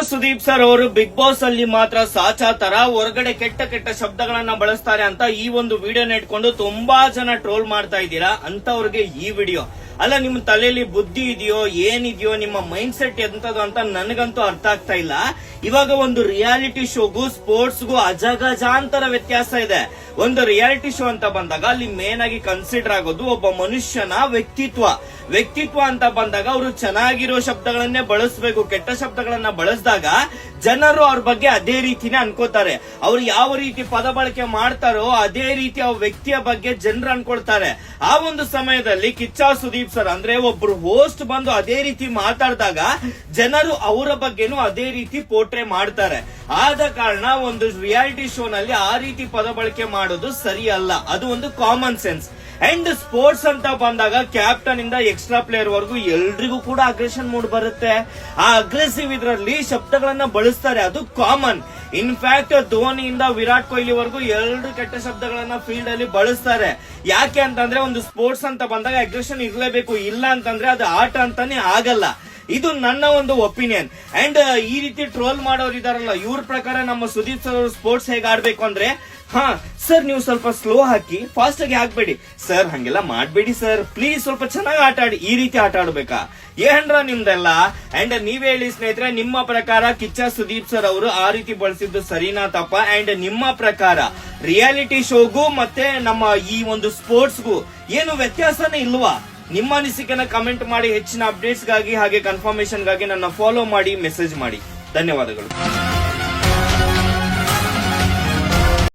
Sudeep sir ಅವರು big boss ಅಲ್ಲಿ ಮಾತ್ರ ಸಾಚಾ ತರ ಹೊರಗಡೆ ಕೆಟ್ಟ ಕೆಟ್ಟ ಶಬ್ದಗಳನ್ನ ಬಳಸ್ತಾರೆ ಅಂತ ಈ ಒಂದು ವಿಡಿಯೋನ ಇಟ್ಕೊಂಡು ತುಂಬಾ ಜನ ಟ್ರೋಲ್ ಮಾಡ್ತಾ ಇದ್ದೀರಾ. ಅಂತವ್ರಿಗೆ ಈ ವಿಡಿಯೋ ಅಲ್ಲ, ನಿಮ್ ತಲೆಯಲ್ಲಿ ಬುದ್ಧಿ ಇದೆಯೋ ಏನಿದೆಯೋ, ನಿಮ್ಮ ಮೈಂಡ್ ಸೆಟ್ ಎಂತದು ಅಂತ ನನಗಂತೂ ಅರ್ಥ ಆಗ್ತಾ ಇಲ್ಲ. ಇವಾಗ ಒಂದು ರಿಯಾಲಿಟಿ ಶೋಗೂ ಸ್ಪೋರ್ಟ್ಸ್ಗೂ ಅಜಗಜಾಂತರ ವ್ಯತ್ಯಾಸ ಇದೆ. ಒಂದು ರಿಯಾಲಿಟಿ ಶೋ ಅಂತ ಬಂದಾಗ ಅಲ್ಲಿ ಮೇನ್ ಆಗಿ ಕನ್ಸಿಡರ್ ಆಗೋದು ಒಬ್ಬ ಮನುಷ್ಯನ ವ್ಯಕ್ತಿತ್ವ ಅಂತ ಬಂದಾಗ ಅವರು ಚೆನ್ನಾಗಿರೋ ಶಬ್ದಗಳನ್ನೇ ಬಳಸಬೇಕು. ಕೆಟ್ಟ ಶಬ್ದಗಳನ್ನ ಬಳಸಿದಾಗ ಜನರು ಅವ್ರ ಬಗ್ಗೆ ಅದೇ ರೀತಿನೇ ಅನ್ಕೋತಾರೆ. ಅವ್ರು ಯಾವ ರೀತಿ ಪದ ಬಳಕೆ ಮಾಡ್ತಾರೋ ಅದೇ ರೀತಿ ಆ ವ್ಯಕ್ತಿಯ ಬಗ್ಗೆ ಜನರು ಅನ್ಕೊಳ್ತಾರೆ. ಆ ಒಂದು ಸಮಯದಲ್ಲಿ ಕಿಚ್ಚ ಸುದೀಪ್ ಸರ್ ಅಂದ್ರೆ ಒಬ್ರು ಹೋಸ್ಟ್ ಬಂದು ಅದೇ ರೀತಿ ಮಾತಾಡಿದಾಗ ಜನರು ಅವರ ಬಗ್ಗೆನೂ ಅದೇ ರೀತಿ ಪೋರ್ಟ್ರೇ ಮಾಡ್ತಾರೆ. ಆದ ಕಾರಣ ಒಂದು ರಿಯಾಲಿಟಿ ಶೋ ನಲ್ಲಿ ಆ ರೀತಿ ಪದ ಬಳಕೆ ಮಾಡೋದು ಸರಿ ಅಲ್ಲ. ಅದು ಒಂದು ಕಾಮನ್ ಸೆನ್ಸ್. ಅಂಡ್ ಸ್ಪೋರ್ಟ್ಸ್ ಅಂತ ಬಂದಾಗ ಕ್ಯಾಪ್ಟನ್ ಇಂದ ಎಕ್ಸ್ಟ್ರಾ ಪ್ಲೇಯರ್ ವರೆಗೂ ಎಲ್ರಿಗೂ ಕೂಡ ಅಗ್ರೆಷನ್ ಮೂಡ್ ಬರುತ್ತೆ. ಆ ಅಗ್ರೆಸಿವ್ ಇದರಲ್ಲಿ ಶಬ್ದಗಳನ್ನ ಬಳಸ್ತಾರೆ, ಅದು ಕಾಮನ್. ಇನ್ಫ್ಯಾಕ್ಟ್ ಧೋನಿಯಿಂದ ವಿರಾಟ್ ಕೊಹ್ಲಿ ವರೆಗೂ ಎಲ್ರು ಕೆಟ್ಟ ಶಬ್ದಗಳನ್ನ ಫೀಲ್ಡ್ ಅಲ್ಲಿ ಬಳಸ್ತಾರೆ. ಯಾಕೆ ಅಂತಂದ್ರೆ ಒಂದು ಸ್ಪೋರ್ಟ್ಸ್ ಅಂತ ಬಂದಾಗ ಅಗ್ರೆಷನ್ ಇರ್ಲೇಬೇಕು, ಇಲ್ಲ ಅಂತಂದ್ರೆ ಅದು ಆಟ ಅಂತಾನೆ ಆಗಲ್ಲ. ಇದು ನನ್ನ ಒಂದು ಒಪಿನಿಯನ್. ಅಂಡ್ ಈ ರೀತಿ ಟ್ರೋಲ್ ಮಾಡೋರು ಇದಾರಲ್ಲ, ಇವ್ರ ಪ್ರಕಾರ ನಮ್ಮ ಸುದೀಪ್ ಸರ್ ಅವರು ಸ್ಪೋರ್ಟ್ಸ್ ಹೇಗೆ ಆಡ್ಬೇಕು ಅಂದ್ರೆ, ಸರ್ ನೀವು ಸ್ವಲ್ಪ ಸ್ಲೋ ಹಾಕಿ, ಫಾಸ್ಟ್ ಆಗಿ ಹಾಕ್ಬೇಡಿ ಸರ್, ಹಂಗೆಲ್ಲ ಮಾಡ್ಬೇಡಿ ಸರ್, ಪ್ಲೀಸ್ ಸ್ವಲ್ಪ ಚೆನ್ನಾಗಿ ಆಟ ಆಡಿ, ಈ ರೀತಿ ಆಟ ಆಡ್ಬೇಕಾ ಏನ್ರ ನಿಮ್ದೆಲ್ಲ? ಅಂಡ್ ನೀವ್ ಹೇಳಿ ಸ್ನೇಹಿತರೆ, ನಿಮ್ಮ ಪ್ರಕಾರ ಕಿಚ್ಚ ಸುದೀಪ್ ಸರ್ ಅವರು ಆ ರೀತಿ ಬಳಸಿದ್ದು ಸರಿನಾ ತಪ್ಪ? ಅಂಡ್ ನಿಮ್ಮ ಪ್ರಕಾರ ರಿಯಾಲಿಟಿ ಶೋಗೂ ಮತ್ತೆ ನಮ್ಮ ಈ ಒಂದು ಸ್ಪೋರ್ಟ್ಸ್ಗೂ ಏನು ವ್ಯತ್ಯಾಸನೇ ಇಲ್ವಾ? ನಿಮ್ಮ ಅನಿಸಿಕೆನ ಕಮೆಂಟ್ ಮಾಡಿ. ಹೆಚ್ಚಿನ ಅಪ್ಡೇಟ್ಸ್ ಗಾಗಿ ಹಾಗೆ ಕನ್ಫರ್ಮೇಶನ್ ಗಾಗಿ ನನ್ನ ಫಾಲೋ ಮಾಡಿ, ಮೆಸೇಜ್ ಮಾಡಿ. ಧನ್ಯವಾದಗಳು.